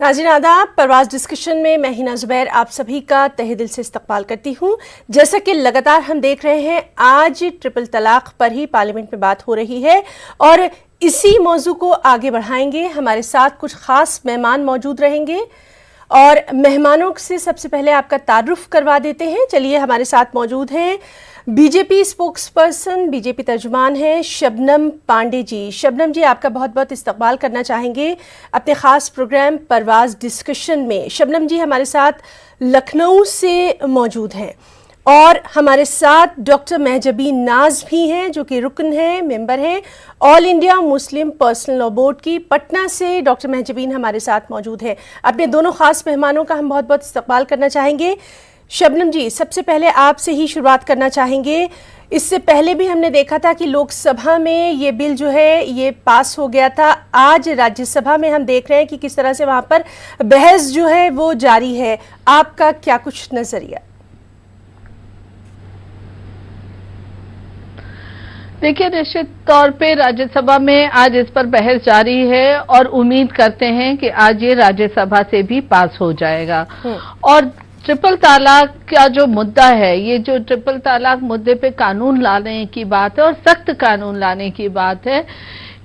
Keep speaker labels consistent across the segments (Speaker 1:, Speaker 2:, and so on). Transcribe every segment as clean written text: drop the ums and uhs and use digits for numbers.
Speaker 1: नाज़रीन आदाब, परवाज़ डिस्कशन में मैं हिना ज़ुबैर आप सभी का तहे दिल से इस्तकबाल करती हूँ। जैसा कि लगातार हम देख रहे हैं, आज ट्रिपल तलाक पर ही पार्लियामेंट में बात हो रही है और इसी मौजू को आगे बढ़ाएंगे। हमारे साथ कुछ ख़ास मेहमान मौजूद रहेंगे और मेहमानों से सबसे पहले आपका तारुफ करवा देते हैं। चलिए, हमारे साथ मौजूद हैं बीजेपी स्पोक्स पर्सन, बीजेपी तर्जुमान हैं शबनम पांडे जी। शबनम जी, आपका बहुत बहुत इस्तकबाल करना चाहेंगे अपने ख़ास प्रोग्राम परवाज़ डिस्कशन में। शबनम जी हमारे साथ लखनऊ से मौजूद हैं और हमारे साथ डॉक्टर महजबीन नाज भी हैं जो कि रुकन हैं, मेंबर हैं all India Muslim personal law board की। पटना से डॉक्टर महजबीन हमारे साथ मौजूद हैं। अपने दोनों ख़ास मेहमानों का हम बहुत बहुत इस्तकबाल करना चाहेंगे। शबनम जी, सबसे पहले आपसे ही शुरुआत करना चाहेंगे। इससे पहले भी हमने देखा था कि लोकसभा में ये बिल जो है ये पास हो गया था। आज राज्यसभा में हम देख रहे हैं कि किस तरह से वहाँ पर बहस जो है वो जारी है। आपका क्या कुछ नजरिया?
Speaker 2: देखिए, निश्चित तौर पे राज्यसभा में आज इस पर बहस जारी है और उम्मीद करते हैं कि आज ये राज्यसभा से भी पास हो जाएगा। और ट्रिपल तलाक का जो मुद्दा है, ये जो ट्रिपल तलाक मुद्दे पे कानून लाने की बात है और सख्त कानून लाने की बात है,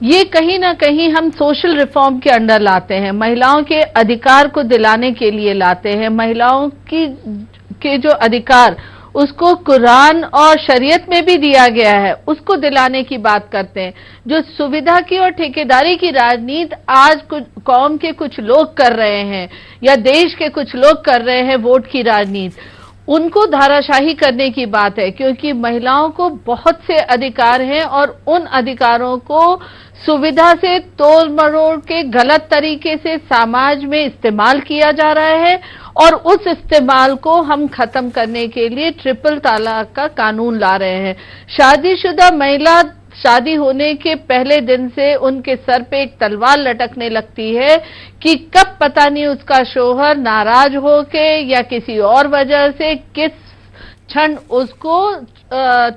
Speaker 2: ये कहीं ना कहीं हम सोशल रिफॉर्म के अंडर लाते हैं, महिलाओं के अधिकार को दिलाने के लिए लाते हैं। महिलाओं के जो अधिकार उसको कुरान और शरीयत में भी दिया गया है, उसको दिलाने की बात करते हैं। जो सुविधा की और ठेकेदारी की राजनीति आज कुछ कौम के कुछ लोग कर रहे हैं या देश के कुछ लोग कर रहे हैं, वोट की राजनीति, उनको धाराशाही करने की बात है। क्योंकि महिलाओं को बहुत से अधिकार हैं और उन अधिकारों को सुविधा से तोड़ मरोड़ के गलत तरीके से समाज में इस्तेमाल किया जा रहा है और उस इस्तेमाल को हम खत्म करने के लिए ट्रिपल तलाक का कानून ला रहे हैं। शादीशुदा महिला शादी होने के पहले दिन से उनके सर पे एक तलवार लटकने लगती है कि कब पता नहीं उसका शोहर नाराज होके या किसी और वजह से किस क्षण उसको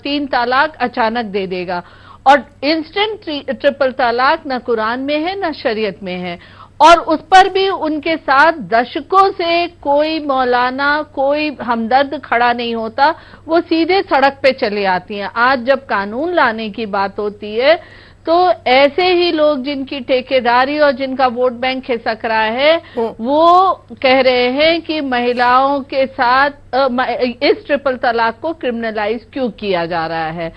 Speaker 2: 3 तलाक अचानक दे देगा। और इंस्टेंट ट्रिपल तलाक न कुरान में है न शरीयत में है और उस पर भी उनके साथ दशकों से कोई मौलाना, कोई हमदर्द खड़ा नहीं होता, वो सीधे सड़क पे चले आती हैं। आज जब कानून लाने की बात होती है तो ऐसे ही लोग जिनकी ठेकेदारी और जिनका वोट बैंक खिसक रहा है, वो कह रहे हैं कि महिलाओं के साथ इस ट्रिपल तलाक को क्रिमिनलाइज क्यों किया जा रहा है।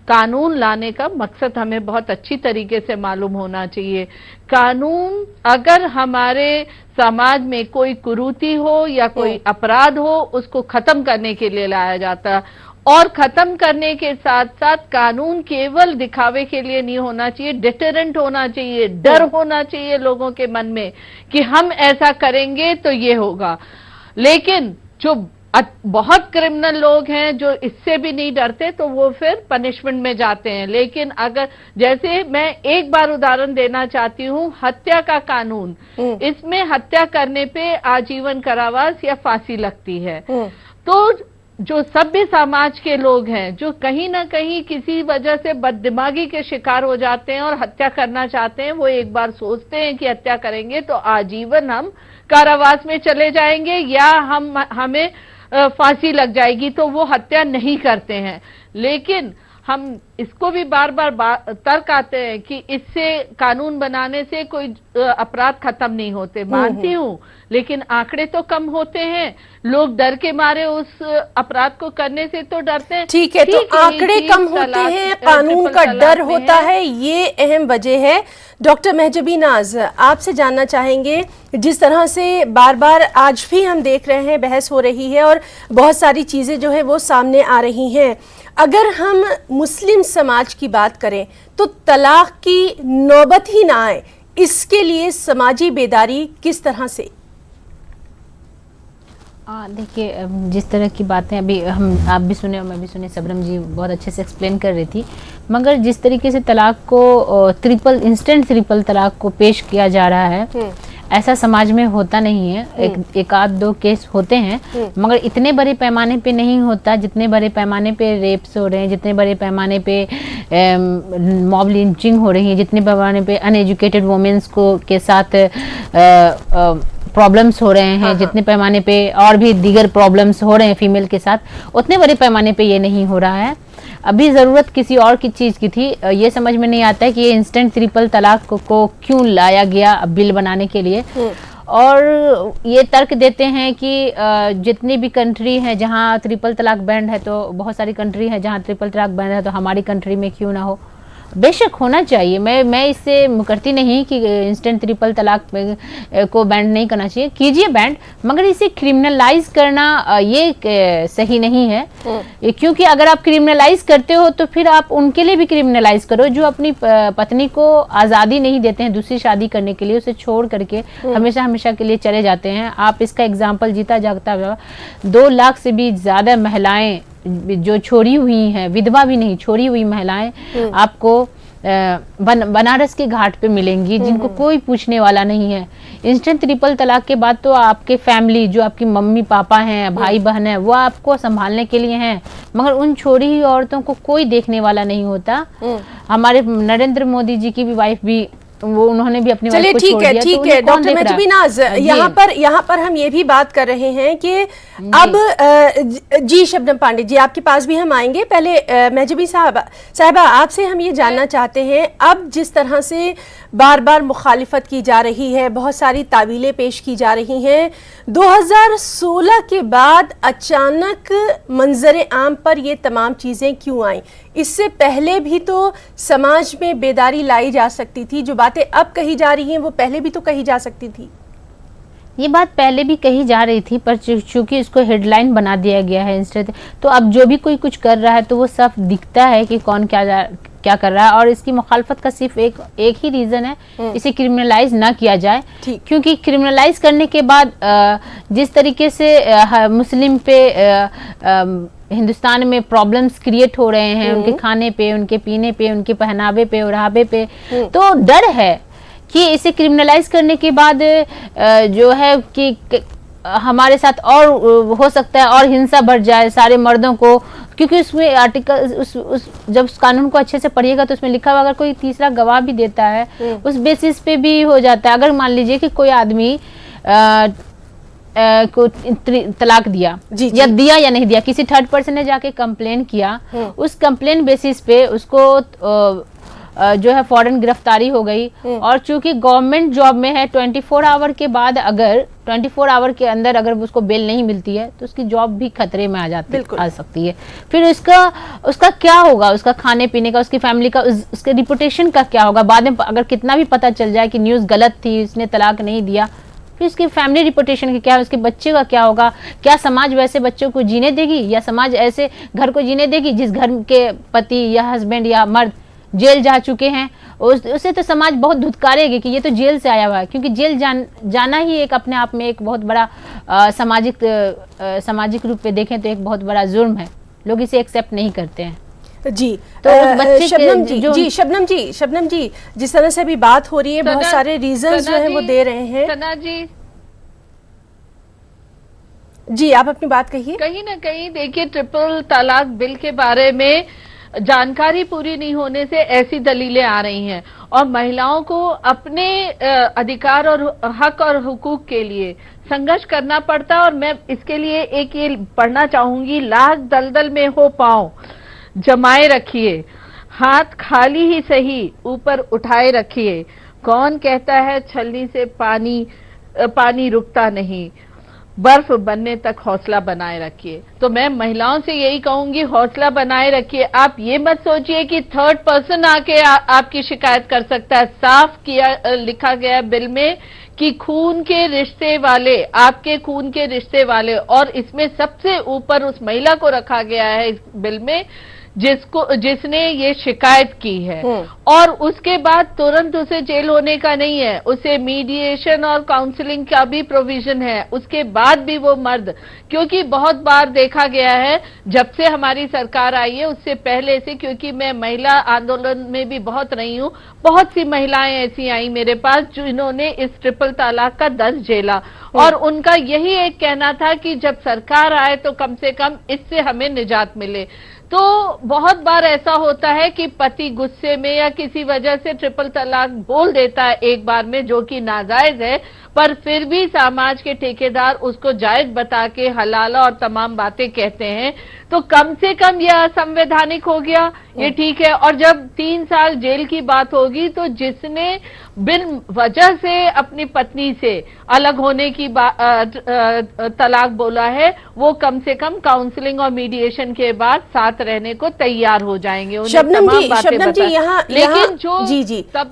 Speaker 2: कानून लाने का मकसद हमें बहुत अच्छी तरीके से मालूम होना चाहिए। कानून अगर हमारे समाज में कोई कुरीति हो या कोई अपराध हो, उसको खत्म करने के लिए लाया जाता और खत्म करने के साथ साथ कानून केवल दिखावे के लिए नहीं होना चाहिए, डिटरेंट होना चाहिए, डर होना चाहिए लोगों के मन में कि हम ऐसा करेंगे तो ये होगा। लेकिन जो बहुत क्रिमिनल लोग हैं जो इससे भी नहीं डरते तो वो फिर पनिशमेंट में जाते हैं। लेकिन अगर, जैसे मैं एक बार उदाहरण देना चाहती हूँ, हत्या का कानून, इसमें हत्या करने पे आजीवन कारावास या फांसी लगती है। तो जो सभ्य समाज के लोग हैं जो कहीं ना कहीं किसी वजह से बददिमागी के शिकार हो जाते हैं और हत्या करना चाहते हैं, वो एक बार सोचते हैं कि हत्या करेंगे तो आजीवन हम कारावास में चले जाएंगे या हमें फांसी लग जाएगी, तो वो हत्या नहीं करते हैं। लेकिन हम इसको भी बार बार तर्क आते हैं कि इससे कानून बनाने से कोई अपराध खत्म नहीं होते। मानती हूँ, लेकिन आंकड़े तो कम होते हैं, लोग डर के मारे उस अपराध को करने से तो डरते हैं।
Speaker 1: ठीक है, तो आंकड़े कम होते हैं, कानून का डर होता है, ये अहम वजह है। डॉक्टर महजबीन नाज, आपसे जानना चाहेंगे, जिस तरह से बार बार आज भी हम देख रहे हैं बहस हो रही है और बहुत सारी चीज़ें जो है वो सामने आ रही हैं, अगर हम मुस्लिम समाज की बात करें तो तलाक की नौबत ही ना आए, इसके लिए समाजी बेदारी किस तरह से?
Speaker 3: देखिए, जिस तरह की बातें अभी आप भी सुने और मैं भी सुने, शबनम जी बहुत अच्छे से एक्सप्लेन कर रही थी, मगर जिस तरीके से तलाक को इंस्टेंट ट्रिपल तलाक को पेश किया जा रहा है, ऐसा समाज में होता नहीं है। एक आध दो केस होते हैं, मगर इतने बड़े पैमाने पे नहीं होता जितने बड़े पैमाने पे रेप्स हो रहे हैं, जितने बड़े पैमाने पे मॉब लिंचिंग हो रही है, जितने पैमाने पे अनएजुकेटेड वुमेन्स को के साथ प्रॉब्लम्स हो रहे हैं, जितने पैमाने पे और भी दीगर प्रॉब्लम्स हो रहे हैं फीमेल के साथ, उतने बड़े पैमाने पे ये नहीं हो रहा है। अभी ज़रूरत किसी और की चीज़ की थी। ये समझ में नहीं आता है कि ये इंस्टेंट ट्रिपल तलाक को क्यों लाया गया बिल बनाने के लिए। और ये तर्क देते हैं कि जितनी भी कंट्री है जहाँ ट्रिपल तलाक बैंड है, तो बहुत सारी कंट्री है जहाँ ट्रिपल तलाक बैंड है, तो हमारी कंट्री में क्यों ना हो। बेशक होना चाहिए, मैं इससे मुकरती नहीं कि इंस्टेंट ट्रिपल तलाक को बैंड नहीं करना चाहिए, कीजिए बैंड, मगर इसे क्रिमिनलाइज करना ये सही नहीं है। क्योंकि अगर आप क्रिमिनलाइज करते हो तो फिर आप उनके लिए भी क्रिमिनलाइज करो जो अपनी पत्नी को आज़ादी नहीं देते हैं दूसरी शादी करने के लिए, उसे छोड़ करके हमेशा हमेशा के लिए चले जाते हैं। आप इसका एग्जाम्पल जीता जागता 2 लाख से भी ज़्यादा महिलाएं जो छोड़ी हुई हैं, विधवा भी नहीं, छोड़ी हुई महिलाएं आपको बनारस के घाट पे मिलेंगी, जिनको कोई पूछने वाला नहीं है। इंस्टेंट ट्रिपल तलाक के बाद तो आपके फैमिली, जो आपकी मम्मी पापा हैं, भाई बहन है, वो आपको संभालने के लिए हैं, मगर उन छोड़ी हुई औरतों को कोई देखने वाला नहीं होता। हमारे नरेंद्र मोदी जी की भी वाइफ भी, वो उन्होंने भी अपनी
Speaker 1: चलिए ठीक है डॉक्टर महजबी नाज, यहाँ पर हम ये भी बात कर रहे हैं कि अब जी शबनम पांडे जी आपके पास भी हम आएंगे। पहले महजबी साहबा आपसे हम ये जानना चाहते हैं, अब जिस तरह से बार बार मुखालिफत की जा रही है, बहुत सारी तावीलें पेश की जा रही हैं, 2016 के बाद अचानक मंजर आम पर ये तमाम चीज़ें क्यों आईं? इससे पहले भी तो समाज में बेदारी लाई जा सकती थी। जो बातें अब कही जा रही हैं वो पहले भी तो कही जा सकती थी।
Speaker 3: ये बात पहले भी कही जा रही थी, पर चूंकि इसको हेडलाइन बना दिया गया है इंस्टेंट, तो अब जो भी कोई कुछ कर रहा है तो वो सब दिखता है कि कौन क्या कर रहा है। और इसकी मुखालफत का सिर्फ एक ही रीज़न है, इसे क्रिमिनलाइज ना किया जाए। क्योंकि क्रिमिनलाइज करने के बाद जिस तरीके से मुस्लिम पे हिंदुस्तान में प्रॉब्लम्स क्रिएट हो रहे हैं, उनके खाने पे, उनके पीने पे, उनके पहनावे पे, ओढ़ावे पे, तो डर है कि इसे क्रिमिनलाइज करने के बाद जो है कि हमारे साथ और हो सकता है और हिंसा बढ़ जाए सारे मर्दों को। क्योंकि उसमें आर्टिकल जब उस कानून को अच्छे से पढ़िएगा तो उसमें लिखा हुआ अगर कोई तीसरा गवाह भी देता है उस बेसिस पे भी हो जाता है। अगर मान लीजिए कि कोई आदमी को तलाक दिया या दिया या नहीं दिया, किसी थर्ड पर्सन ने जाके कंप्लेन किया, उस कंप्लेन बेसिस पे उसको जो है फौरन गिरफ्तारी हो गई। और चूंकि गवर्नमेंट जॉब में है, 24 आवर के बाद, अगर 24 आवर के अंदर अगर उसको बेल नहीं मिलती है तो उसकी जॉब भी खतरे में आ सकती है। फिर उसका क्या होगा, उसका खाने पीने का, उसकी फैमिली का, उसके रिपुटेशन का क्या होगा। बाद में अगर कितना भी पता चल जाए कि न्यूज़ गलत थी, उसने तलाक नहीं दिया, फिर उसकी फैमिली रिपुटेशन का क्या है, उसके बच्चे का क्या होगा। क्या समाज वैसे बच्चों को जीने देगी, या समाज ऐसे घर को जीने देगी जिस घर के पति या हस्बैंड या मर्द जेल जा चुके हैं। उसे तो समाज बहुत धुतकारेगी कि ये तो जेल से आया हुआ है। क्योंकि जेल जाना ही एक अपने आप में एक बहुत बड़ा सामाजिक रूप पे देखें तो एक बहुत बड़ा जुर्म है। लोग इसे एक्सेप्ट नहीं करते हैं।
Speaker 1: जी तो शबनम जी जिस तरह से अभी बात हो रही है, बहुत सारे रीजंस जो है वो दे रहे हैं। जी आप अपनी बात कहिए।
Speaker 2: कहीं ना कहीं देखिए, ट्रिपल तलाक बिल के बारे में जानकारी पूरी नहीं होने से ऐसी दलीलें आ रही हैं, और महिलाओं को अपने अधिकार और हक और हुकूक के लिए संघर्ष करना पड़ता है। और मैं इसके लिए एक ये पढ़ना चाहूंगी, लाख दलदल में हो पांव जमाए रखिए, हाथ खाली ही सही ऊपर उठाए रखिए, कौन कहता है छलनी से पानी रुकता नहीं, बर्फ बनने तक हौसला बनाए रखिए। तो मैं महिलाओं से यही कहूंगी, हौसला बनाए रखिए। आप ये मत सोचिए कि थर्ड पर्सन आके आपकी शिकायत कर सकता है। साफ लिखा गया बिल में कि खून के रिश्ते वाले, आपके खून के रिश्ते वाले, और इसमें सबसे ऊपर उस महिला को रखा गया है इस बिल में जिसने ये शिकायत की है, और उसके बाद तुरंत उसे जेल होने का नहीं है, उसे मीडिएशन और काउंसलिंग का भी प्रोविजन है। उसके बाद भी वो मर्द, क्योंकि बहुत बार देखा गया है जब से हमारी सरकार आई है, उससे पहले से, क्योंकि मैं महिला आंदोलन में भी बहुत रही हूं, बहुत सी महिलाएं ऐसी आई मेरे पास जिन्होंने इस ट्रिपल तलाक का दर्द झेला, और उनका यही एक कहना था कि जब सरकार आए तो कम से कम इससे हमें निजात मिले। तो बहुत बार ऐसा होता है कि पति गुस्से में या किसी वजह से ट्रिपल तलाक बोल देता है एक बार में, जो कि नाजायज है, पर फिर भी समाज के ठेकेदार उसको जायज बता के हलाला और तमाम बातें कहते हैं। तो कम से कम यह असंवैधानिक हो गया, ये ठीक है। और जब 3 साल जेल की बात होगी तो जिसने बिन वजह से अपनी पत्नी से अलग होने की तलाक बोला है, वो कम से कम काउंसलिंग और मीडिएशन के बाद साथ रहने को तैयार हो जाएंगे।
Speaker 1: शबनम जी यहाँ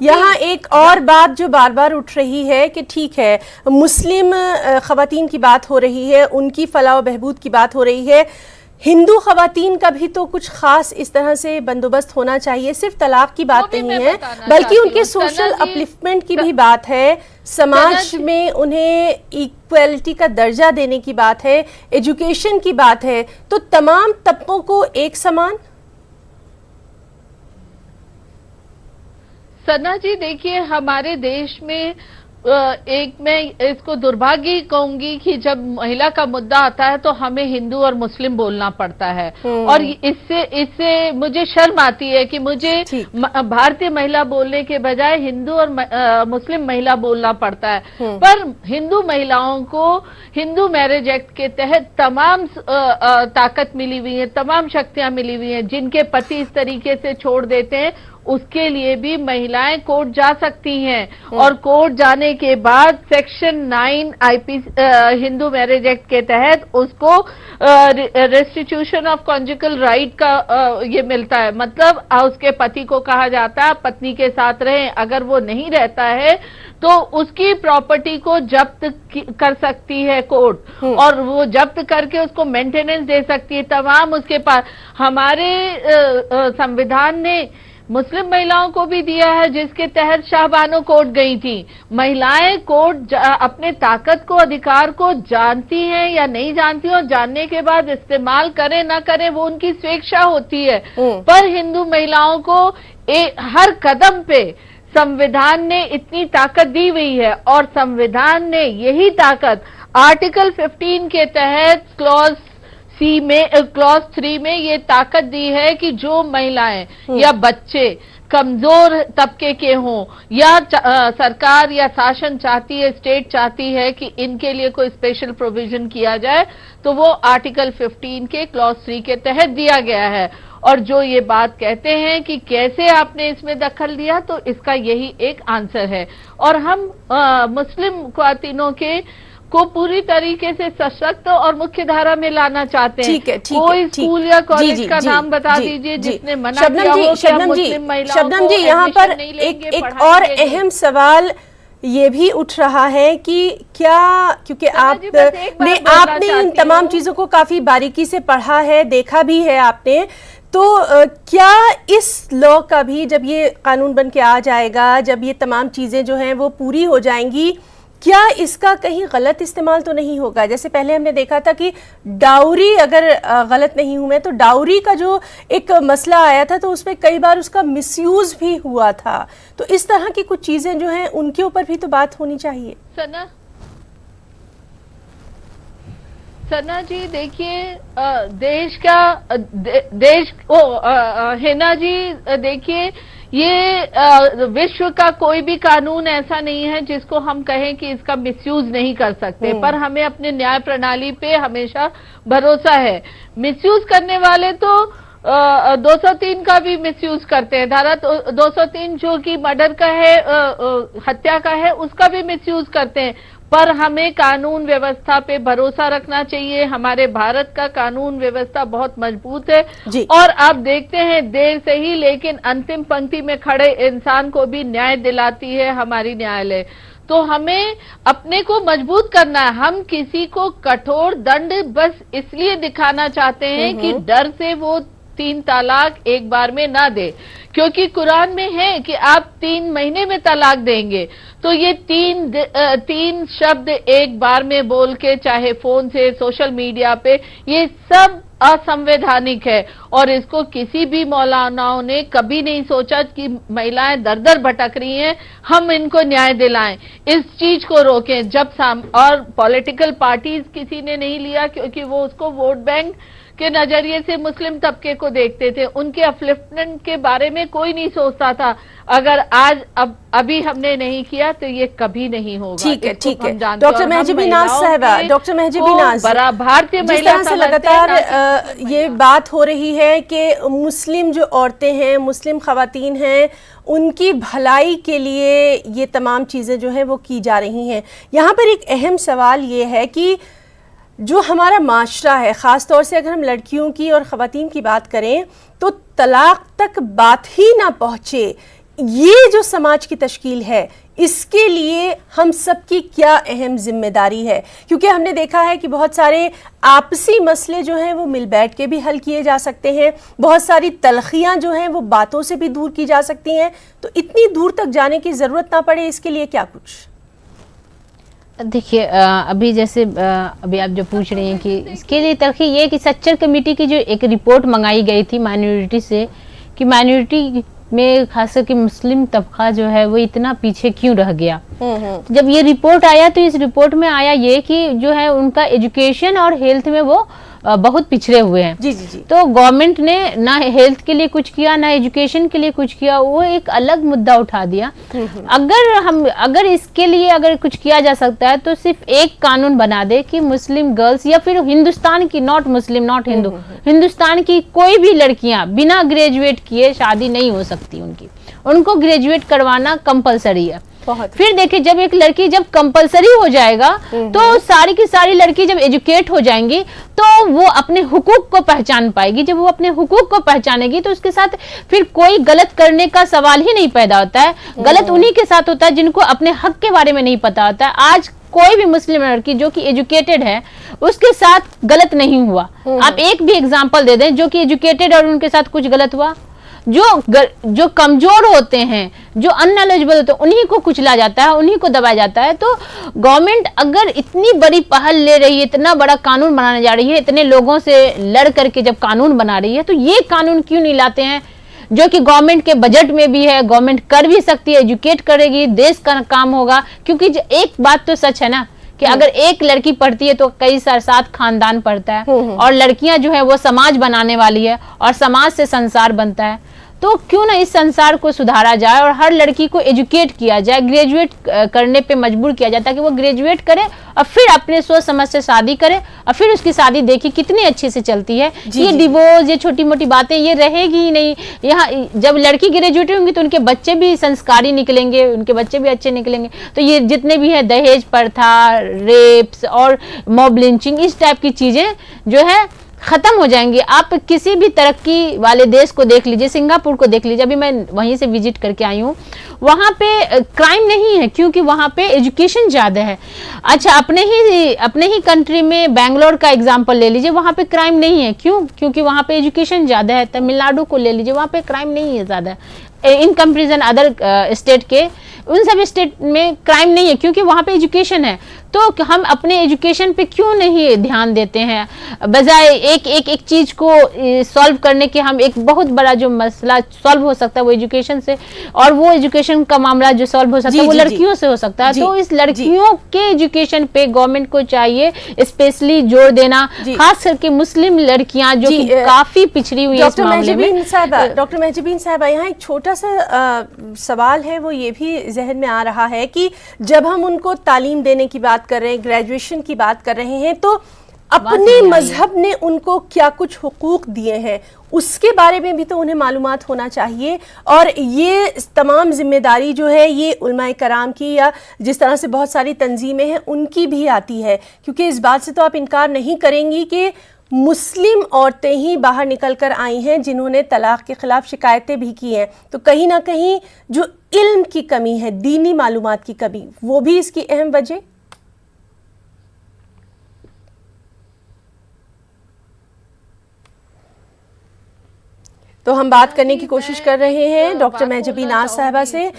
Speaker 1: यहाँ एक और बात जो बार बार उठ रही है कि ठीक है, मुस्लिम खवातीन की बात हो रही है, उनकी फलाह व बहबूद की बात हो रही है, हिंदू खवातीन का भी तो कुछ खास इस तरह से बंदोबस्त होना चाहिए। सिर्फ तलाक की बात नहीं है, बल्कि उनके सोशल अपलिफ्टमेंट की भी बात है, समाज में उन्हें इक्वलिटी का दर्जा देने की बात है, एजुकेशन की बात है। तो तमाम तबकों को एक समान।
Speaker 2: सना जी देखिए, हमारे देश में एक मैं इसको दुर्भाग्य कहूंगी कि जब महिला का मुद्दा आता है तो हमें हिंदू और मुस्लिम बोलना पड़ता है, और इससे मुझे शर्म आती है कि मुझे भारतीय महिला बोलने के बजाय हिंदू और मुस्लिम महिला बोलना पड़ता है। पर हिंदू महिलाओं को हिंदू मैरिज एक्ट के तहत तमाम ताकत मिली हुई है, तमाम शक्तियां मिली हुई हैं। जिनके पति इस तरीके से छोड़ देते हैं, उसके लिए भी महिलाएं कोर्ट जा सकती हैं, और कोर्ट जाने के बाद सेक्शन 9 हिंदू मैरिज एक्ट के तहत उसको रेस्टिट्यूशन ऑफ कॉन्जुगल राइट का ये मिलता है। मतलब उसके पति को कहा जाता है पत्नी के साथ रहें, अगर वो नहीं रहता है तो उसकी प्रॉपर्टी को जब्त कर सकती है कोर्ट, और वो जब्त करके उसको मेंटेनेंस दे सकती है। तमाम उसके पास हमारे संविधान ने मुस्लिम महिलाओं को भी दिया है, जिसके तहत शाहबानो कोर्ट गई थी। महिलाएं कोर्ट अपने ताकत को, अधिकार को जानती हैं या नहीं जानती, और जानने के बाद इस्तेमाल करें ना करें वो उनकी स्वेच्छा होती है। पर हिंदू महिलाओं को हर कदम पे संविधान ने इतनी ताकत दी हुई है, और संविधान ने यही ताकत आर्टिकल 15 के तहत क्लॉज 3 में ये ताकत दी है कि जो महिलाएं या बच्चे कमजोर तबके के हों, या सरकार या शासन चाहती है, स्टेट चाहती है कि इनके लिए कोई स्पेशल प्रोविजन किया जाए, तो वो आर्टिकल 15 के क्लॉज 3 के तहत दिया गया है। और जो ये बात कहते हैं कि कैसे आपने इसमें दखल दिया, तो इसका यही एक आंसर है। और हम मुस्लिम ख्वातीनों को पूरी तरीके से सशक्त और मुख्य धारा में लाना चाहते हैं।
Speaker 1: ठीक है,
Speaker 2: कोई स्कूल या कॉलेज का नाम बता दीजिए जिसने मना किया हो कि हम मुस्लिम महिलाओं को
Speaker 1: जी यहाँ पर एक और अहम सवाल ये भी उठ रहा है कि क्या, क्योंकि आपने इन तमाम चीजों को काफी बारीकी से पढ़ा है, देखा भी है आपने, तो क्या इस लॉ का भी जब ये कानून बन के आ जाएगा, जब ये तमाम चीजें जो हैं वो पूरी हो जाएंगी, क्या इसका कहीं गलत इस्तेमाल तो नहीं होगा? जैसे पहले हमने देखा था कि डाउरी, अगर गलत नहीं हूं मैं, तो डाउरी का जो एक मसला आया था तो उसमें कई बार उसका मिसयूज भी हुआ था। तो इस तरह की कुछ चीजें जो हैं उनके ऊपर भी तो बात होनी चाहिए।
Speaker 2: सना जी देखिए, हिना जी देखिए, ये विश्व का कोई भी कानून ऐसा नहीं है जिसको हम कहें कि इसका मिसयूज नहीं कर सकते, पर हमें अपने न्याय प्रणाली पे हमेशा भरोसा है। मिसयूज करने वाले तो 203 का भी मिसयूज करते हैं, धारा 203 जो कि मर्डर का है, हत्या का है, उसका भी मिसयूज करते हैं। पर हमें कानून व्यवस्था पे भरोसा रखना चाहिए। हमारे भारत का कानून व्यवस्था बहुत मजबूत है, और आप देखते हैं देर से ही लेकिन अंतिम पंक्ति में खड़े इंसान को भी न्याय दिलाती है हमारी न्यायालय। तो हमें अपने को मजबूत करना है। हम किसी को कठोर दंड बस इसलिए दिखाना चाहते हैं कि डर से वो 3 तलाक एक बार में ना दे, क्योंकि कुरान में है कि आप 3 महीने में तलाक देंगे। तो ये तीन शब्द एक बार में बोल के, चाहे फोन से, सोशल मीडिया पे, ये सब असंवैधानिक है। और इसको किसी भी मौलानाओं ने कभी नहीं सोचा कि महिलाएं दर दर भटक रही हैं, हम इनको न्याय दिलाएं, इस चीज को रोकें। और पॉलिटिकल पार्टीज किसी ने नहीं लिया, क्योंकि वो उसको वोट बैंक के नजरिए से मुस्लिम तबके को देखते थे। उनके अपलिफ्टमेंट के बारे में कोई नहीं सोचता था। अगर आज अभी हमने नहीं किया तो ये कभी नहीं होगा।
Speaker 1: ठीक है, ठीक है। डॉक्टर महजबी नाज साहिबा, डॉक्टर महजबी नाज,
Speaker 2: भारतीय महिला
Speaker 1: से लगातार ये बात हो रही है कि मुस्लिम जो औरतें हैं, मुस्लिम खवातीन हैं, उनकी भलाई के लिए ये तमाम चीज़ें जो हैं वो की जा रही हैं। यहाँ पर एक अहम सवाल ये है कि जो हमारा माशरा है, ख़ास तौर से अगर हम लड़कियों की और ख़वातीन की बात करें, तो तलाक तक बात ही ना पहुँचे, ये जो समाज की तश्कील है, इसके लिए हम सबकी क्या अहम जिम्मेदारी है? क्योंकि हमने देखा है कि बहुत सारे आपसी मसले जो हैं वो मिल बैठ के भी हल किए जा सकते हैं, बहुत सारी तलखियाँ जो हैं वो बातों से भी दूर की जा सकती हैं। तो इतनी दूर तक जाने की ज़रूरत ना पड़े, इसके लिए क्या कुछ?
Speaker 3: देखिए, अभी जैसे अभी आप जो पूछ रही हैं कि इसके लिए तलखी ये कि सच्चर कमेटी की जो एक रिपोर्ट मंगाई गई थी माइनॉरिटी से, कि माइनॉरिटी में खास करके मुस्लिम तबका जो है वो इतना पीछे क्यों रह गया। जब ये रिपोर्ट आया तो इस रिपोर्ट में आया ये कि जो है उनका एजुकेशन और हेल्थ में वो बहुत पिछड़े हुए हैं।
Speaker 1: जी जी जी।
Speaker 3: तो गवर्नमेंट ने ना हेल्थ के लिए कुछ किया, ना एजुकेशन के लिए कुछ किया, वो एक अलग मुद्दा उठा दिया। अगर इसके लिए अगर कुछ किया जा सकता है तो सिर्फ एक कानून बना दे कि मुस्लिम गर्ल्स या फिर हिंदुस्तान की, not Muslim not Hindu, Hindustan की कोई भी लड़कियां बिना ग्रेजुएट किए शादी नहीं हो सकती उनको ग्रेजुएट करवाना कंपलसरी है। फिर देखिए, जब एक लड़की जब कंपलसरी हो जाएगा तो सारी की सारी लड़की जब एजुकेट हो जाएंगी तो वो अपने हुकूक को पहचान पाएगी। जब वो अपने हुकूक को पहचानेगी तो उसके साथ फिर कोई गलत करने का सवाल ही नहीं पैदा होता है। गलत उन्हीं के साथ होता है जिनको अपने हक के बारे में नहीं पता होता है। आज कोई भी मुस्लिम लड़की जो कि एजुकेटेड है उसके साथ गलत नहीं हुआ। आप एक भी एग्जाम्पल दे दें जो कि एजुकेटेड और उनके साथ कुछ गलत हुआ। जो कमजोर होते हैं, जो अननॉलेजेबल होते हैं, उन्हीं को कुचला जाता है, उन्हीं को दबाया जाता है। तो गवर्नमेंट अगर इतनी बड़ी पहल ले रही है, इतना बड़ा कानून बनाने जा रही है, इतने लोगों से लड़ करके जब कानून बना रही है, तो ये कानून क्यों नहीं लाते हैं जो कि गवर्नमेंट के बजट में भी है, गवर्नमेंट कर भी सकती है, एजुकेट करेगी, देश का काम होगा। क्योंकि एक बात तो सच है ना कि अगर एक लड़की पढ़ती है तो कई साथ खानदान पढ़ता है, और लड़कियां जो है वो समाज बनाने वाली है और समाज से संसार बनता है। तो क्यों ना इस संसार को सुधारा जाए और हर लड़की को एजुकेट किया जाए, ग्रेजुएट करने पे मजबूर किया जाए, ताकि वो ग्रेजुएट करे और फिर अपने सोच समझ से शादी करे, और फिर उसकी शादी देखी कितनी अच्छे से चलती है। ये डिवोर्स, ये छोटी मोटी बातें ये रहेगी ही नहीं। यहाँ जब लड़की ग्रेजुएट होंगी तो उनके बच्चे भी संस्कारी निकलेंगे, उनके बच्चे भी अच्छे निकलेंगे। तो ये जितने भी है दहेज प्रथा, रेप्स और मॉब लिंचिंग, इस टाइप की चीजें जो है खत्म हो जाएंगी। आप किसी भी तरक्की वाले देश को देख लीजिए, सिंगापुर को देख लीजिए, अभी मैं वहीं से विजिट करके आई हूँ। वहाँ पे क्राइम नहीं है क्योंकि वहाँ पे एजुकेशन ज़्यादा है। अच्छा, अपने ही कंट्री में बेंगलोर का एग्जांपल ले लीजिए, वहाँ पे क्राइम नहीं है। क्योंकि वहाँ पे एजुकेशन ज़्यादा है। तमिलनाडु को ले लीजिए, वहाँ पे क्राइम नहीं है ज़्यादा इन कंपेरिजन अदर स्टेट के। उन सब स्टेट में क्राइम नहीं है क्योंकि वहाँ पे एजुकेशन है। तो हम अपने एजुकेशन पे क्यों नहीं ध्यान देते हैं? बजाय एक चीज को सॉल्व करने के, हम एक बहुत बड़ा जो मसला सॉल्व हो सकता है वो एजुकेशन से, और वो एजुकेशन का मामला जो सॉल्व हो सकता है वो लड़कियों से हो सकता है। तो इस लड़कियों के एजुकेशन पे गवर्नमेंट को चाहिए स्पेशली जोर देना, खास करके मुस्लिम लड़कियां जो कि काफी पिछड़ी हुई है इस मामले में।
Speaker 1: डॉक्टर महजबीन साहबा, यहाँ एक छोटा सा सवाल है, वो ये भी जहन में आ रहा है कि जब हम उनको तालीम देने की बात कर रहे हैं, ग्रेजुएशन की बात कर रहे हैं, तो अपने मजहब ने उनको क्या कुछ हुकूक दिए हैं उसके बारे में भी तो उन्हें मालूमात होना चाहिए। और ये तमाम जिम्मेदारी जो है ये उलमाए कराम की या जिस तरह से बहुत सारी तंजीमें हैं उनकी भी आती है, क्योंकि इस बात से तो आप इनकार नहीं करेंगी कि मुस्लिम औरतें ही बाहर निकल कर आई हैं जिन्होंने तलाक के खिलाफ शिकायतें भी की हैं। तो कहीं ना कहीं जो इल्म की कमी है, दीनी मालूमात की कमी, वो भी इसकी अहम वजह। तो हम बात करने की कोशिश कर रहे हैं डॉक्टर मेहजबी नाज साहिबा से।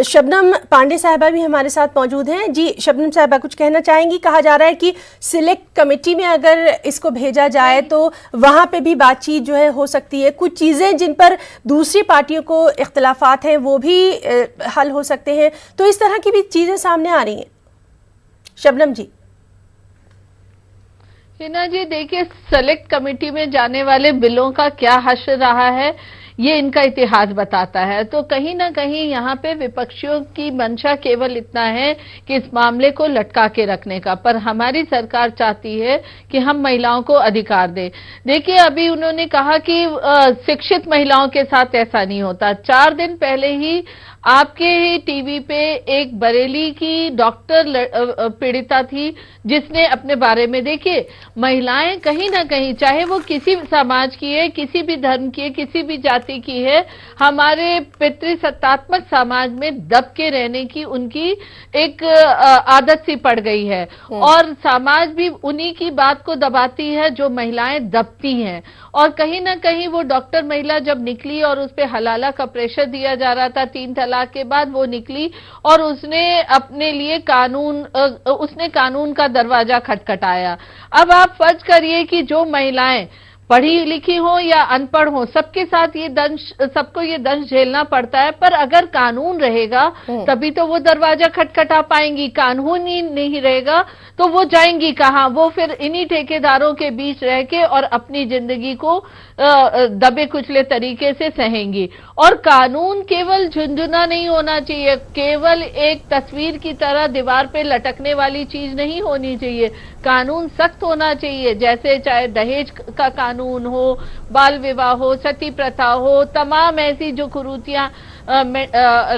Speaker 1: शबनम पांडे साहिबा भी हमारे साथ मौजूद हैं। जी शबनम साहिबा, कुछ कहना चाहेंगी? कहा जा रहा है कि सिलेक्ट कमेटी में अगर इसको भेजा जाए तो वहां पे भी बातचीत जो है हो सकती है, कुछ चीज़ें जिन पर दूसरी पार्टियों को इख्तलाफात हैं वो भी हल हो सकते हैं, तो इस तरह की भी चीज़ें सामने आ रही हैं। शबनम जी।
Speaker 2: हिना जी, देखिए, सेलेक्ट कमेटी में जाने वाले बिलों का क्या हश्र रहा है ये इनका इतिहास बताता है। तो कहीं ना कहीं यहाँ पे विपक्षियों की मंशा केवल इतना है कि इस मामले को लटका के रखने का, पर हमारी सरकार चाहती है कि हम महिलाओं को अधिकार दें। देखिए, अभी उन्होंने कहा कि शिक्षित महिलाओं के साथ ऐसा नहीं होता। 4 दिन पहले ही आपके ही टीवी पे एक बरेली की डॉक्टर पीड़िता थी जिसने अपने बारे में, देखिए, महिलाएं कहीं ना कहीं, चाहे वो किसी समाज की है, किसी भी धर्म की है, किसी भी जाति की है, हमारे पितृसत्तात्मक समाज में दब के रहने की उनकी एक आदत सी पड़ गई है और समाज भी उन्हीं की बात को दबाती है जो महिलाएं दबती हैं। और कहीं ना कहीं वो डॉक्टर महिला जब निकली और उस पर हलाला का प्रेशर दिया जा रहा था 3 तलाक के बाद, वो निकली और उसने अपने लिए कानून का दरवाजा खटखटाया। अब आप फर्ज करिए कि जो महिलाएं पढ़ी लिखी हो या अनपढ़ हो, सबके साथ सबको ये दंश झेलना पड़ता है, पर अगर कानून रहेगा तभी तो वो दरवाजा खटखटा पाएंगी। कानून ही नहीं रहेगा तो वो जाएंगी कहां? वो फिर इन्हीं ठेकेदारों के बीच रह के और अपनी जिंदगी को दबे कुचले तरीके से सहेंगी। और कानून केवल झुंझुना नहीं होना चाहिए, केवल एक तस्वीर की तरह दीवार पे लटकने वाली चीज नहीं होनी चाहिए। कानून सख्त होना चाहिए, जैसे चाहे दहेज का कानून हो, बाल विवाह हो, सती प्रथा हो, तमाम ऐसी जो कुरीतियां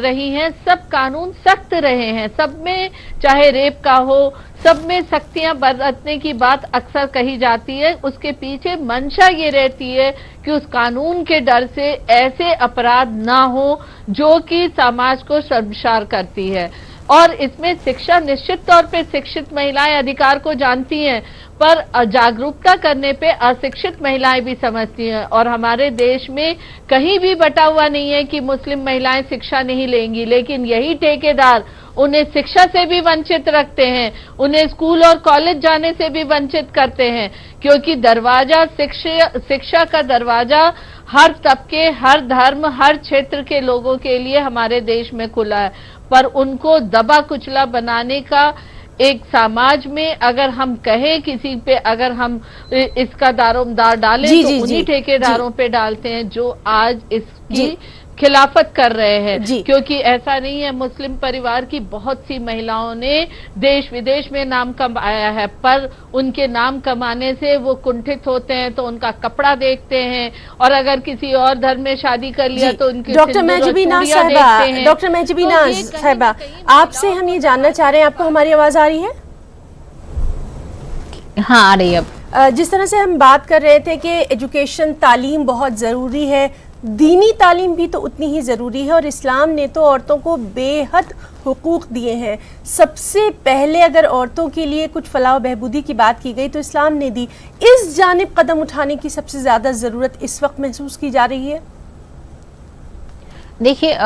Speaker 2: रही हैं, सब कानून सख्त रहे हैं। सब में, चाहे रेप का हो, सब में सख्तियां बरतने की बात अक्सर कही जाती है। उसके पीछे मंशा ये रहती है कि उस कानून के डर से ऐसे अपराध ना हो जो कि समाज को शर्मसार करती है। और इसमें शिक्षा, निश्चित तौर पे शिक्षित महिलाएं अधिकार को जानती हैं, पर जागरूकता करने पे अशिक्षित महिलाएं भी समझती हैं। और हमारे देश में कहीं भी बटा हुआ नहीं है कि मुस्लिम महिलाएं शिक्षा नहीं लेंगी, लेकिन यही ठेकेदार उन्हें शिक्षा से भी वंचित रखते हैं, उन्हें स्कूल और कॉलेज जाने से भी वंचित करते हैं, क्योंकि दरवाजा, शिक्षा का दरवाजा हर तबके, हर धर्म, हर क्षेत्र के लोगों के लिए हमारे देश में खुला है। पर उनको दबा कुचला बनाने का एक समाज में अगर हम कहें किसी पे, अगर हम इसका दारोमदार डालें तो उन्हीं ठेकेदारों पे डालते हैं जो आज इसकी खिलाफत कर रहे हैं। क्योंकि ऐसा नहीं है, मुस्लिम परिवार की बहुत सी महिलाओं ने देश विदेश में नाम कमाया है, पर उनके नाम कमाने से वो कुंठित होते हैं तो उनका कपड़ा देखते हैं, और अगर किसी और धर्म में शादी कर लिया तो उनकी
Speaker 1: डॉक्टर मेहजबी नाज साहिबा, डॉक्टर मेहजबी नाज साहिबा, आपसे हम ये जानना चाह रहे हैं, आपको हमारी आवाज आ रही है?
Speaker 3: हाँ, आ रही है। अब
Speaker 1: जिस तरह से हम बात कर रहे थे कि एजुकेशन, तालीम बहुत ज़रूरी है, दीनी तालीम भी तो उतनी ही ज़रूरी है, और इस्लाम ने तो औरतों को बेहद हुकूक दिए हैं। सबसे पहले अगर औरतों के लिए कुछ फलाह बहबूदी की बात की गई तो इस्लाम ने दी। इस जानिब कदम उठाने की सबसे ज़्यादा ज़रूरत इस वक्त महसूस की जा रही है।
Speaker 3: देखिए,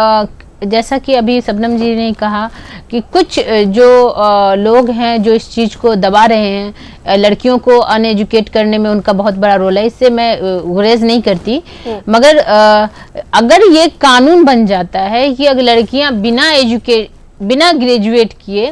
Speaker 3: जैसा कि अभी शबनम जी ने कहा कि कुछ जो लोग हैं जो इस चीज़ को दबा रहे हैं, लड़कियों को अनएजुकेट करने में उनका बहुत बड़ा रोल है, इससे मैं गुरेज नहीं करती, मगर अगर ये कानून बन जाता है कि अगर लड़कियां बिना ग्रेजुएट किए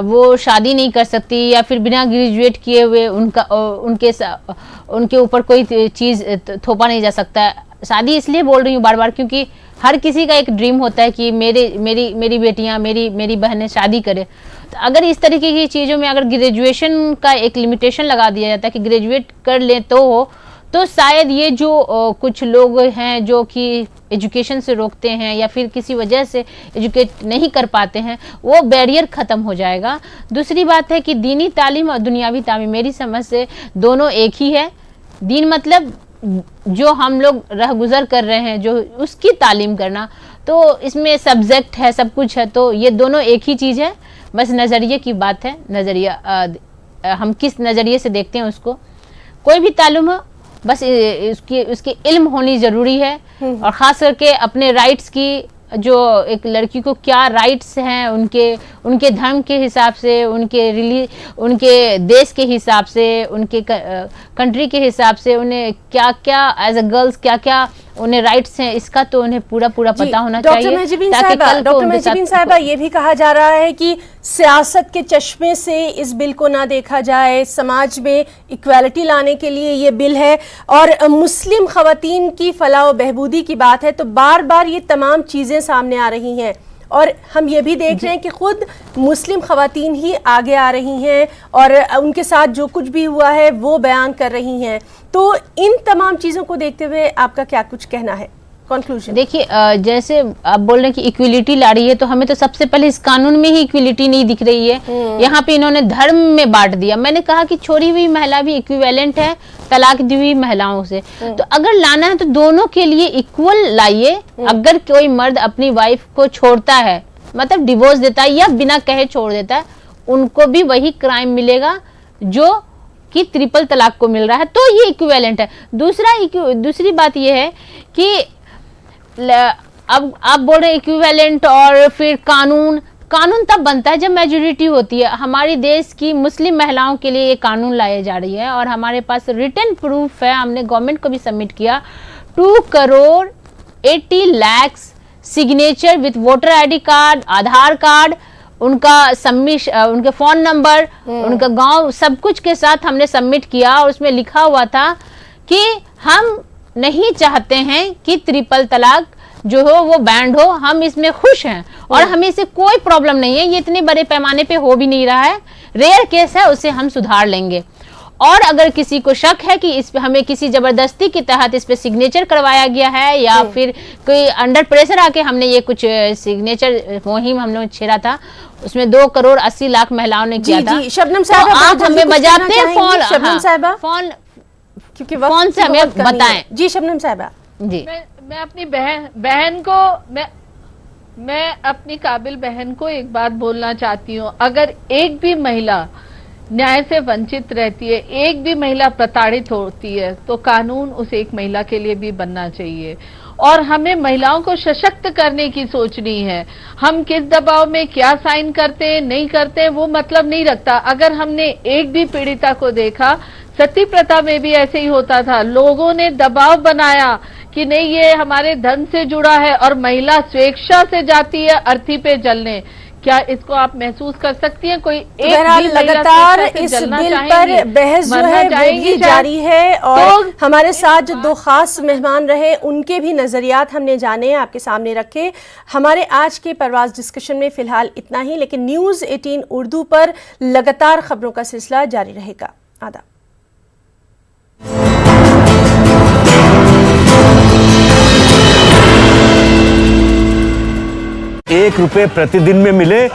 Speaker 3: वो शादी नहीं कर सकती, या फिर बिना ग्रेजुएट किए हुए उनके ऊपर कोई चीज़ थोपा नहीं जा सकता। शादी इसलिए बोल रही हूँ बार बार क्योंकि हर किसी का एक ड्रीम होता है कि मेरी बेटियां, मेरी बहनें शादी करें। तो अगर इस तरीके की चीज़ों में अगर ग्रेजुएशन का एक लिमिटेशन लगा दिया जाता है कि ग्रेजुएट कर ले तो शायद ये जो कुछ लोग हैं जो कि एजुकेशन से रोकते हैं या फिर किसी वजह से एजुकेट नहीं कर पाते हैं, वो बैरियर ख़त्म हो जाएगा। दूसरी बात है कि दीनी तालीम और दुनियावी तालीम मेरी समझ से दोनों एक ही है। दीन मतलब जो हम लोग रह गुजर कर रहे हैं, जो उसकी तालीम करना, तो इसमें सब्जेक्ट है, सब कुछ है, तो ये दोनों एक ही चीज़ है। बस नज़रिए की बात है, नज़रिया हम किस नज़रिए से देखते हैं उसको। कोई भी तालीम हो, बस उसकी इल्म होनी जरूरी है, और खास करके अपने राइट्स की, जो एक लड़की को क्या राइट्स हैं उनके धर्म के हिसाब से, उनके देश के हिसाब से, उनके कंट्री के हिसाब से उन्हें क्या क्या एज अ गर्ल्स क्या क्या उन्हें राइट्स हैं, इसका तो उन्हें पूरा पता होना चाहिए।
Speaker 1: डॉक्टर महजबीन साहिबा, ये भी कहा जा रहा है कि सियासत के चश्मे से इस बिल को ना देखा जाए, समाज में इक्वालिटी लाने के लिए ये बिल है, और मुस्लिम खवातीन की फलाह व बहबूदी की बात है, तो बार बार ये तमाम चीज़ें सामने आ रही हैं, और हम ये भी देख रहे हैं कि खुद मुस्लिम खवातीन ही आगे आ रही हैं और उनके साथ जो कुछ भी हुआ है वो बयान कर रही हैं। तो इन तमाम चीज़ों को देखते हुए आपका क्या कुछ कहना है, कंक्लूजन?
Speaker 3: देखिए, जैसे आप बोल रहे हैं कि इक्विलिटी ला रही है, तो हमें तो सबसे पहले इस कानून में ही इक्विलिटी नहीं दिख रही है। यहाँ पे इन्होंने धर्म में बांट दिया। मैंने कहा कि छोड़ी हुई महिला भी इक्विवेलेंट है तलाक दी हुई महिलाओं से, तो अगर लाना है तो दोनों के लिए इक्वल लाइए। अगर कोई मर्द अपनी वाइफ को छोड़ता है, मतलब डिवोर्स देता है या बिना कहे छोड़ देता है, उनको भी वही क्राइम मिलेगा जो कि ट्रिपल तलाक को मिल रहा है, तो ये इक्विवेलेंट है। दूसरी बात ये है कि अब आप बोल रहे इक्विवेलेंट, और फिर कानून तब बनता है जब मेजोरिटी होती है। हमारी देश की मुस्लिम महिलाओं के लिए ये कानून लाए जा रही है, और हमारे पास रिटन प्रूफ है, हमने गवर्नमेंट को भी सबमिट किया। 2,80,00,000 signature with voter ID card, Aadhaar card, उनका उनके फोन नंबर, उनका गांव, सब कुछ के साथ हमने सबमिट किया, और उसमें लिखा हुआ था कि हम नहीं चाहते हैं कि ट्रिपल तलाक जो हो वो बैंड हो, हम इसमें खुश हैं और हमें इससे कोई प्रॉब्लम नहीं है। ये इतने बड़े पैमाने पे हो भी नहीं रहा है, रेयर केस है, उसे हम सुधार लेंगे। और अगर किसी को शक है कि इस पे हमें किसी जबरदस्ती के तहत इस पे सिग्नेचर करवाया गया है, या फिर कोई अंडर प्रेशर आके हमने ये कुछ सिग्नेचर मुहिम हमने छेड़ा था, उसमें 2,80,00,000 महिलाओं ने किया था।
Speaker 1: शबनम
Speaker 3: तो आप हमें बजाते हैं फोन,
Speaker 1: क्योंकि
Speaker 3: फोन से हमें बताएं।
Speaker 1: जी शबनम साहिबा जी।
Speaker 2: मैं अपनी बहन को मैं अपनी काबिल बहन को एक बात बोलना चाहती हूँ। अगर एक भी महिला न्याय से वंचित रहती है, एक भी महिला प्रताड़ित होती है, तो कानून उस एक महिला के लिए भी बनना चाहिए। और हमें महिलाओं को सशक्त करने की सोचनी है। हम किस दबाव में क्या साइन करते हैं नहीं करते हैं वो मतलब नहीं रखता। अगर हमने एक भी पीड़िता को देखा, सती प्रथा में भी ऐसे ही होता था, लोगों ने दबाव बनाया कि नहीं ये हमारे धन से जुड़ा है, और महिला स्वेच्छा से जाती है अर्थी पे जलने। क्या इसको आप महसूस कर सकती हैं? कोई एक
Speaker 1: लगातार इस बिल पर बहस जो है वो भी जारी है, और तो हमारे साथ जो दो खास मेहमान रहे उनके भी नजरियात हमने जाने, आपके सामने रखे। हमारे आज के परवाज डिस्कशन में फिलहाल इतना ही, लेकिन न्यूज़ 18 उर्दू पर लगातार खबरों का सिलसिला जारी रहेगा। आदाब।
Speaker 4: 1 रुपए प्रतिदिन में मिले